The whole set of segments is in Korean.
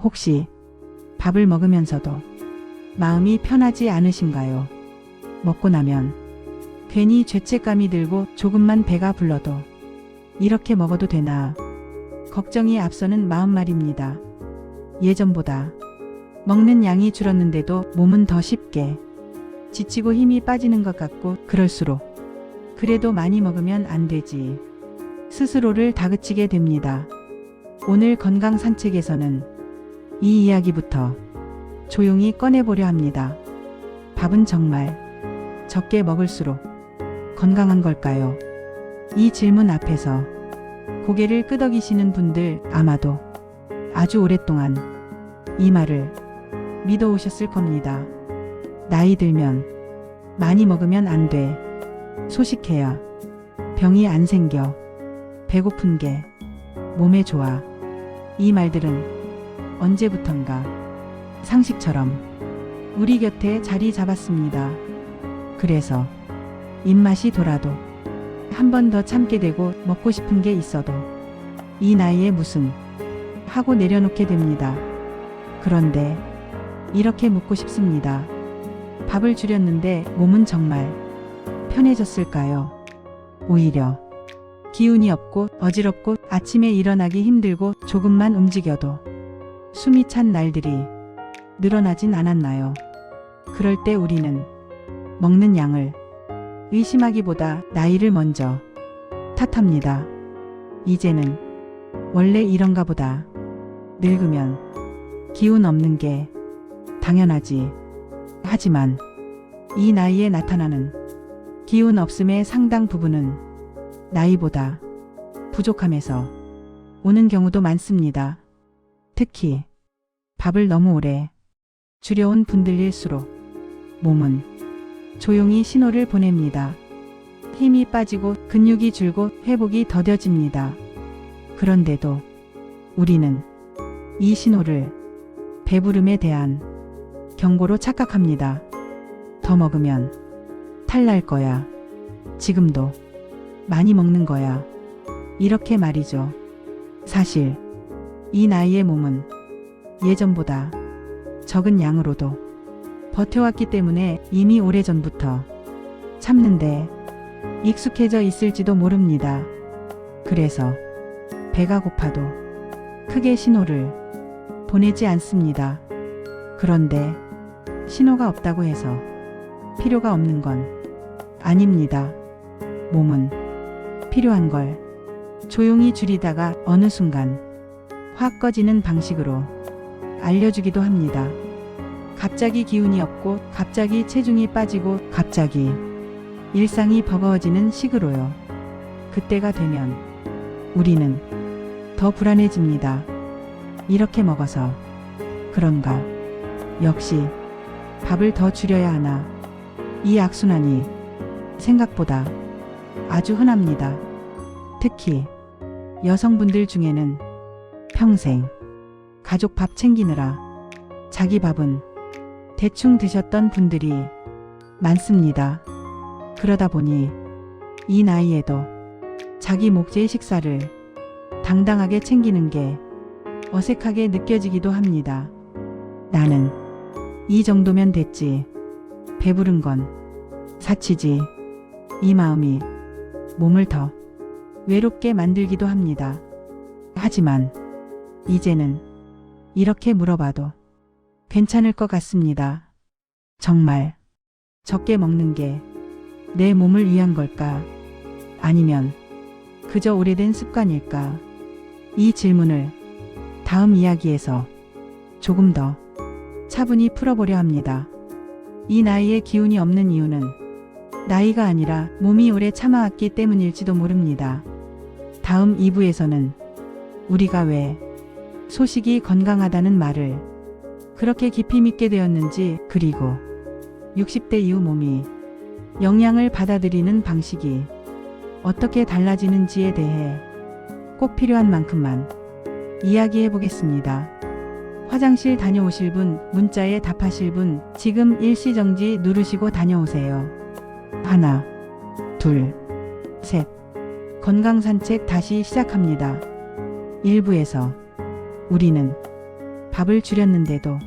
혹시 밥을 먹으면서도 마음이 편하지 않으신가요? 먹고 나면 괜히 죄책감이 들고 조금만 배가 불러도 이렇게 먹어도 되나 걱정이 앞서는 마음 말입니다. 예전보다 먹는 양이 줄었는데도 몸은 더 쉽게 지치고 힘이 빠지는 것 같고 그럴수록 그래도 많이 먹으면 안 되지. 스스로를 다그치게 됩니다. 오늘 건강 산책에서는 이 이야기부터 조용히 꺼내보려 합니다. 밥은 정말 적게 먹을수록 건강한 걸까요? 이 질문 앞에서 고개를 끄덕이시는 분들 아마도 아주 오랫동안 이 말을 믿어오셨을 겁니다. 나이 들면 많이 먹으면 안 돼. 소식해야 병이 안 생겨. 배고픈 게 몸에 좋아. 이 말들은 언제부턴가 상식처럼 우리 곁에 자리 잡았습니다. 그래서 입맛이 돌아도 한 번 더 참게 되고 먹고 싶은 게 있어도 이 나이에 무슨 하고 내려놓게 됩니다. 그런데 이렇게 묻고 싶습니다. 밥을 줄였는데 몸은 정말 편해졌을까요? 오히려 기운이 없고 어지럽고 아침에 일어나기 힘들고 조금만 움직여도 숨이 찬 날들이 늘어나진 않았나요? 그럴 때 우리는 먹는 양을 의심하기보다 나이를 먼저 탓합니다. 이제는 원래 이런가 보다. 늙으면 기운 없는 게 당연하지. 하지만 이 나이에 나타나는 기운 없음의 상당 부분은 나이보다 부족함에서 오는 경우도 많습니다. 특히 밥을 너무 오래 줄여온 분들일수록 몸은 조용히 신호를 보냅니다. 힘이 빠지고 근육이 줄고 회복이 더뎌집니다. 그런데도 우리는 이 신호를 배부름에 대한 경고로 착각합니다. 더 먹으면 탈날 거야. 지금도 많이 먹는 거야. 이렇게 말이죠. 사실 이 나이의 몸은 예전보다 적은 양으로도 버텨왔기 때문에 이미 오래전부터 참는데 익숙해져 있을지도 모릅니다. 그래서 배가 고파도 크게 신호를 보내지 않습니다. 그런데 신호가 없다고 해서 필요가 없는 건 아닙니다. 몸은 필요한 걸 조용히 줄이다가 어느 순간 확 꺼지는 방식으로 알려주기도 합니다. 갑자기 기운이 없고 갑자기 체중이 빠지고 갑자기 일상이 버거워지는 식으로요. 그때가 되면 우리는 더 불안해집니다. 이렇게 먹어서 그런가? 역시 밥을 더 줄여야 하나? 이 악순환이 생각보다 아주 흔합니다. 특히 여성분들 중에는 평생 가족 밥 챙기느라 자기 밥은 대충 드셨던 분들이 많습니다. 그러다 보니 이 나이에도 자기 목재의 식사를 당당하게 챙기는 게 어색하게 느껴지기도 합니다. 나는 이 정도면 됐지. 배부른 건 사치지. 이 마음이 몸을 더 외롭게 만들기도 합니다. 하지만 이제는 이렇게 물어봐도 괜찮을 것 같습니다. 정말 적게 먹는 게 내 몸을 위한 걸까? 아니면 그저 오래된 습관일까? 이 질문을 다음 이야기에서 조금 더 차분히 풀어보려 합니다. 이 나이에 기운이 없는 이유는 나이가 아니라 몸이 오래 참아왔기 때문일지도 모릅니다. 다음 2부에서는 우리가 왜 소식이 건강하다는 말을 그렇게 깊이 믿게 되었는지, 그리고 60대 이후 몸이 영양을 받아들이는 방식이 어떻게 달라지는지에 대해 꼭 필요한 만큼만 이야기해 보겠습니다. 화장실 다녀오실 분, 문자에 답하실 분 지금 일시정지 누르시고 다녀오세요. 하나, 둘, 셋. 건강산책 다시 시작합니다. 1부에서 우리는 밥을 줄였는데도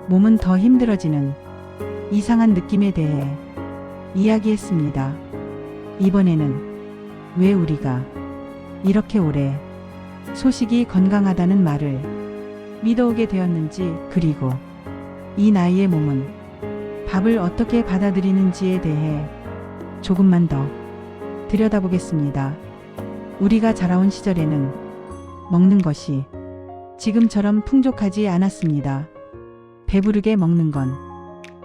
몸은 더 힘들어지는 이상한 느낌에 대해 이야기했습니다. 이번에는 왜 우리가 이렇게 오래 소식이 건강하다는 말을 믿어오게 되었는지, 그리고 이 나이의 몸은 밥을 어떻게 받아들이는지에 대해 조금만 더 들여다보겠습니다. 우리가 자라온 시절에는 먹는 것이 지금처럼 풍족하지 않았습니다. 배부르게 먹는 건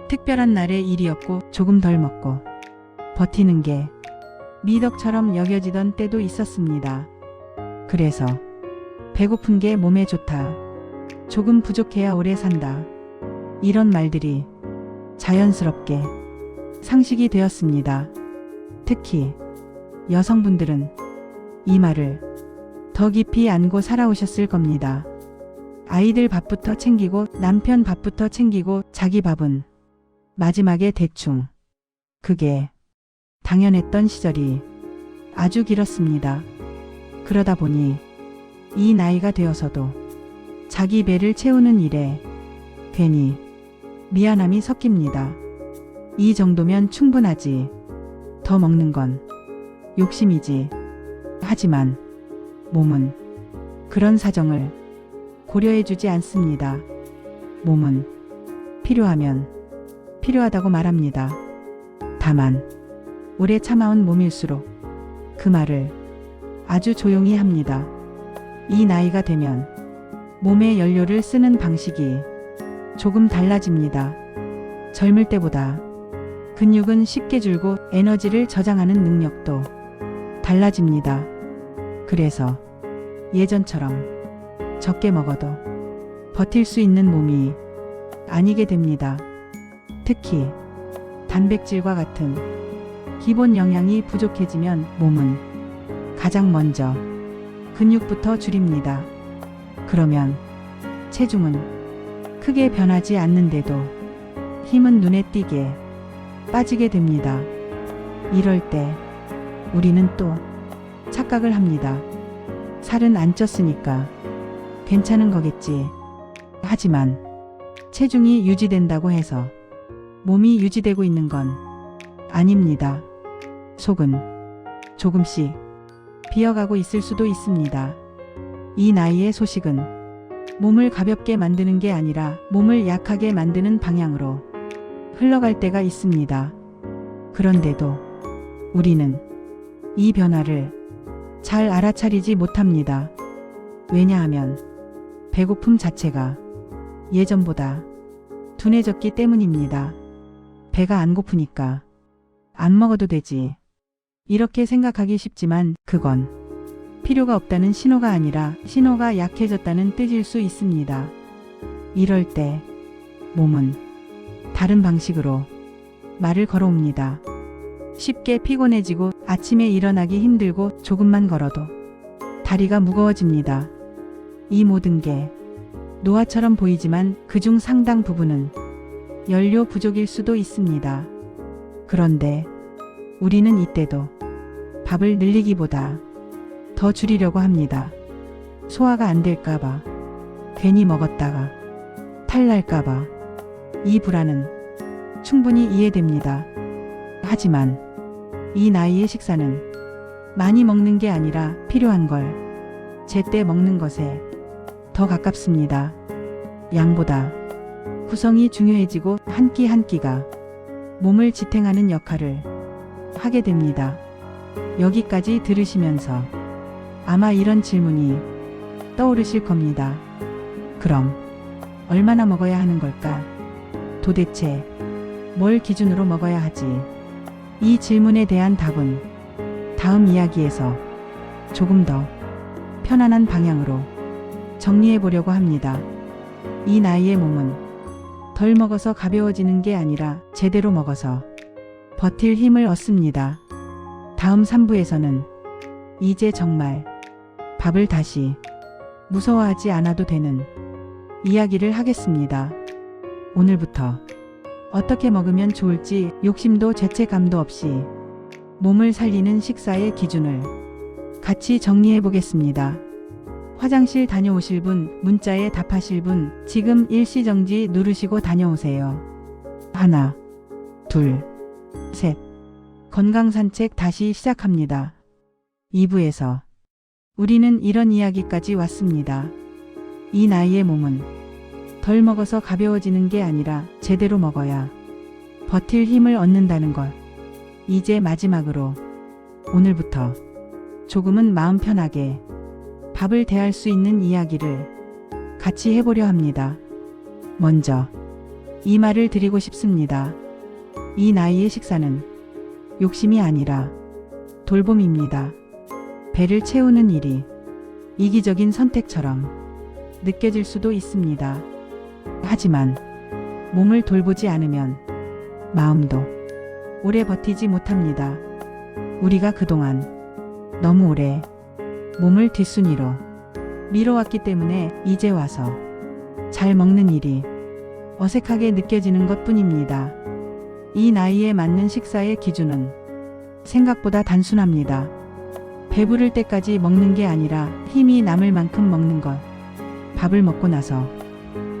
특별한 날의 일이었고, 조금 덜 먹고 버티는 게 미덕처럼 여겨지던 때도 있었습니다. 그래서 배고픈 게 몸에 좋다, 조금 부족해야 오래 산다, 이런 말들이 자연스럽게 상식이 되었습니다. 특히 여성분들은 이 말을 더 깊이 안고 살아오셨을 겁니다. 아이들 밥부터 챙기고 남편 밥부터 챙기고 자기 밥은 마지막에 대충, 그게 당연했던 시절이 아주 길었습니다. 그러다 보니 이 나이가 되어서도 자기 배를 채우는 일에 괜히 미안함이 섞입니다. 이 정도면 충분하지, 더 먹는 건 욕심이지. 하지만 몸은 그런 사정을 고려해주지 않습니다. 몸은 필요하면 필요하다고 말합니다. 다만 오래 참아온 몸일수록 그 말을 아주 조용히 합니다. 이 나이가 되면 몸의 연료를 쓰는 방식이 조금 달라집니다. 젊을 때보다 근육은 쉽게 줄고 에너지를 저장하는 능력도 달라집니다. 그래서 예전처럼 적게 먹어도 버틸 수 있는 몸이 아니게 됩니다. 특히 단백질과 같은 기본 영양이 부족해지면 몸은 가장 먼저 근육부터 줄입니다. 그러면 체중은 크게 변하지 않는데도 힘은 눈에 띄게 빠지게 됩니다. 이럴 때 우리는 또 착각을 합니다. 살은 안 쪘으니까 괜찮은 거겠지. 하지만 체중이 유지된다고 해서 몸이 유지되고 있는 건 아닙니다. 속은 조금씩 비어가고 있을 수도 있습니다. 이 나이의 소식은 몸을 가볍게 만드는 게 아니라 몸을 약하게 만드는 방향으로 흘러갈 때가 있습니다. 그런데도 우리는 이 변화를 잘 알아차리지 못합니다. 왜냐하면 배고픔 자체가 예전보다 둔해졌기 때문입니다. 배가 안 고프니까 안 먹어도 되지, 이렇게 생각하기 쉽지만 그건 필요가 없다는 신호가 아니라 신호가 약해졌다는 뜻일 수 있습니다. 이럴 때 몸은 다른 방식으로 말을 걸어옵니다. 쉽게 피곤해지고 아침에 일어나기 힘들고 조금만 걸어도 다리가 무거워집니다. 이 모든 게 노화처럼 보이지만 그중 상당 부분은 연료 부족일 수도 있습니다. 그런데 우리는 이때도 밥을 늘리기보다 더 줄이려고 합니다. 소화가 안 될까봐, 괜히 먹었다가 탈날까봐. 이 불안은 충분히 이해됩니다. 하지만 이 나이의 식사는 많이 먹는 게 아니라 필요한 걸 제때 먹는 것에 더 가깝습니다. 양보다 구성이 중요해지고 한 끼 한 끼가 몸을 지탱하는 역할을 하게 됩니다. 여기까지 들으시면서 아마 이런 질문이 떠오르실 겁니다. 그럼 얼마나 먹어야 하는 걸까? 도대체 뭘 기준으로 먹어야 하지? 이 질문에 대한 답은 다음 이야기에서 조금 더 편안한 방향으로 정리해 보려고 합니다. 이 나이의 몸은 덜 먹어서 가벼워지는 게 아니라 제대로 먹어서 버틸 힘을 얻습니다. 다음 3부에서는 이제 정말 밥을 다시 무서워하지 않아도 되는 이야기를 하겠습니다. 오늘부터 어떻게 먹으면 좋을지 욕심도 죄책감도 없이 몸을 살리는 식사의 기준을 같이 정리해 보겠습니다. 화장실 다녀오실 분, 문자에 답하실 분, 지금 일시정지 누르시고 다녀오세요. 하나, 둘, 셋. 건강산책 다시 시작합니다. 2부에서 우리는 이런 이야기까지 왔습니다. 이 나이의 몸은 덜 먹어서 가벼워지는 게 아니라 제대로 먹어야 버틸 힘을 얻는다는 것. 이제 마지막으로 오늘부터 조금은 마음 편하게 밥을 대할 수 있는 이야기를 같이 해보려 합니다. 먼저 이 말을 드리고 싶습니다. 이 나이의 식사는 욕심이 아니라 돌봄입니다. 배를 채우는 일이 이기적인 선택처럼 느껴질 수도 있습니다. 하지만 몸을 돌보지 않으면 마음도 오래 버티지 못합니다. 우리가 그동안 너무 오래 몸을 뒷순위로 미뤄왔기 때문에 이제 와서 잘 먹는 일이 어색하게 느껴지는 것 뿐입니다. 이 나이에 맞는 식사의 기준은 생각보다 단순합니다. 배부를 때까지 먹는 게 아니라 힘이 남을 만큼 먹는 것. 밥을 먹고 나서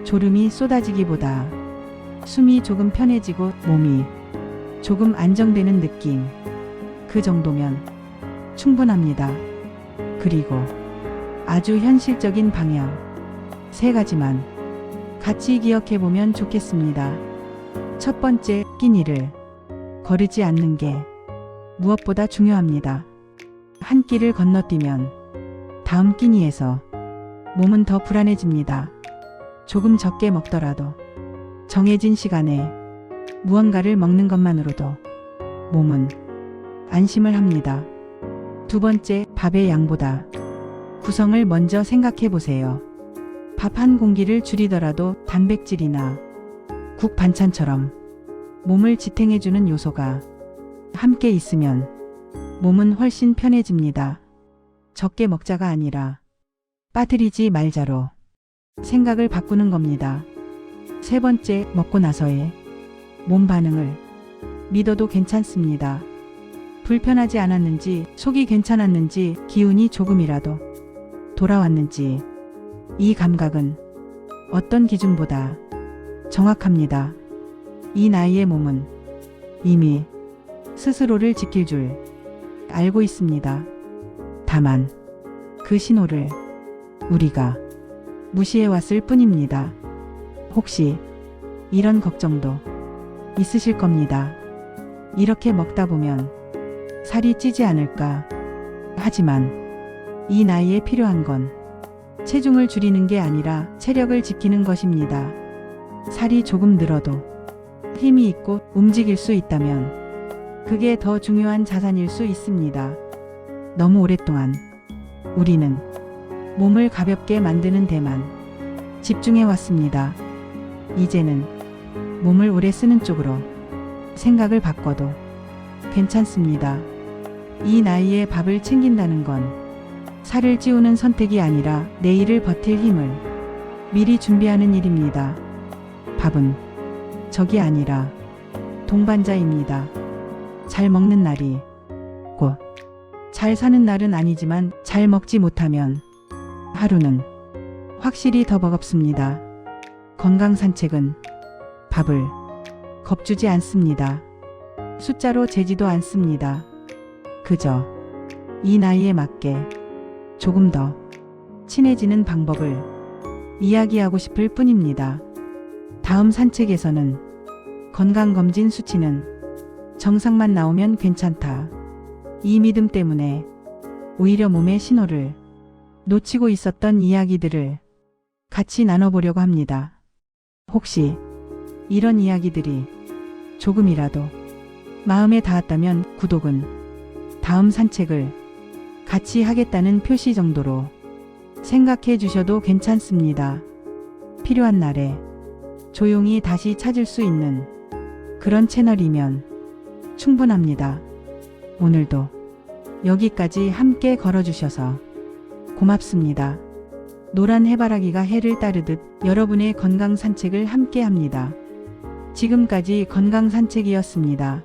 졸음이 쏟아지기보다 숨이 조금 편해지고 몸이 조금 안정되는 느낌. 그 정도면 충분합니다. 그리고 아주 현실적인 방향 3가지만 같이 기억해보면 좋겠습니다. 첫 번째, 끼니를 거르지 않는 게 무엇보다 중요합니다. 한 끼를 건너뛰면 다음 끼니에서 몸은 더 불안해집니다. 조금 적게 먹더라도 정해진 시간에 무언가를 먹는 것만으로도 몸은 안심을 합니다. 두 번째, 밥의 양보다 구성을 먼저 생각해 보세요. 밥 한 공기를 줄이더라도 단백질이나 국 반찬처럼 몸을 지탱해주는 요소가 함께 있으면 몸은 훨씬 편해집니다. 적게 먹자가 아니라 빠뜨리지 말자로 생각을 바꾸는 겁니다. 세 번째, 먹고 나서의 몸 반응을 믿어도 괜찮습니다. 불편하지 않았는지, 속이 괜찮았는지, 기운이 조금이라도 돌아왔는지, 이 감각은 어떤 기준보다 정확합니다. 이 나이의 몸은 이미 스스로를 지킬 줄 알고 있습니다. 다만 그 신호를 우리가 무시해왔을 뿐입니다. 혹시 이런 걱정도 있으실 겁니다. 이렇게 먹다 보면 살이 찌지 않을까? 하지만 이 나이에 필요한 건 체중을 줄이는 게 아니라 체력을 지키는 것입니다. 살이 조금 늘어도 힘이 있고 움직일 수 있다면 그게 더 중요한 자산일 수 있습니다. 너무 오랫동안 우리는 몸을 가볍게 만드는 데만 집중해 왔습니다. 이제는 몸을 오래 쓰는 쪽으로 생각을 바꿔도 괜찮습니다. 이 나이에 밥을 챙긴다는 건 살을 찌우는 선택이 아니라 내일을 버틸 힘을 미리 준비하는 일입니다. 밥은 적이 아니라 동반자입니다. 잘 먹는 날이 곧 잘 사는 날은 아니지만 잘 먹지 못하면 하루는 확실히 더 버겁습니다. 건강 산책은 밥을 겁주지 않습니다. 숫자로 재지도 않습니다. 그저 이 나이에 맞게 조금 더 친해지는 방법을 이야기하고 싶을 뿐입니다. 다음 산책에서는 건강검진 수치는 정상만 나오면 괜찮다. 이 믿음 때문에 오히려 몸의 신호를 놓치고 있었던 이야기들을 같이 나눠보려고 합니다. 혹시 이런 이야기들이 조금이라도 마음에 닿았다면 구독은 다음 산책을 같이 하겠다는 표시 정도로 생각해 주셔도 괜찮습니다. 필요한 날에 조용히 다시 찾을 수 있는 그런 채널이면 충분합니다. 오늘도 여기까지 함께 걸어주셔서 고맙습니다. 노란 해바라기가 해를 따르듯 여러분의 건강 산책을 함께 합니다. 지금까지 건강 산책이었습니다.